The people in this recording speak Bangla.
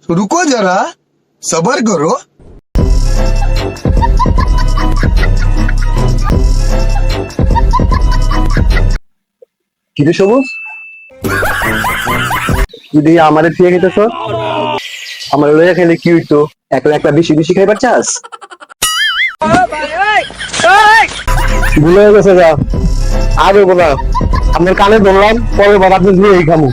रुको जरा सबर करो। কিরে সবুজ, তুই দেখি আমাদের ফিরে খেতেছ, আমার লইয়া খেলে কি হইতো? এখন একটা বেশি বেশি খাইবার চাস? ভুলে গেছে যা, আগে বলা আপনার কানে ধরলাম, পরে বাবা আপনি দিয়ে খামু।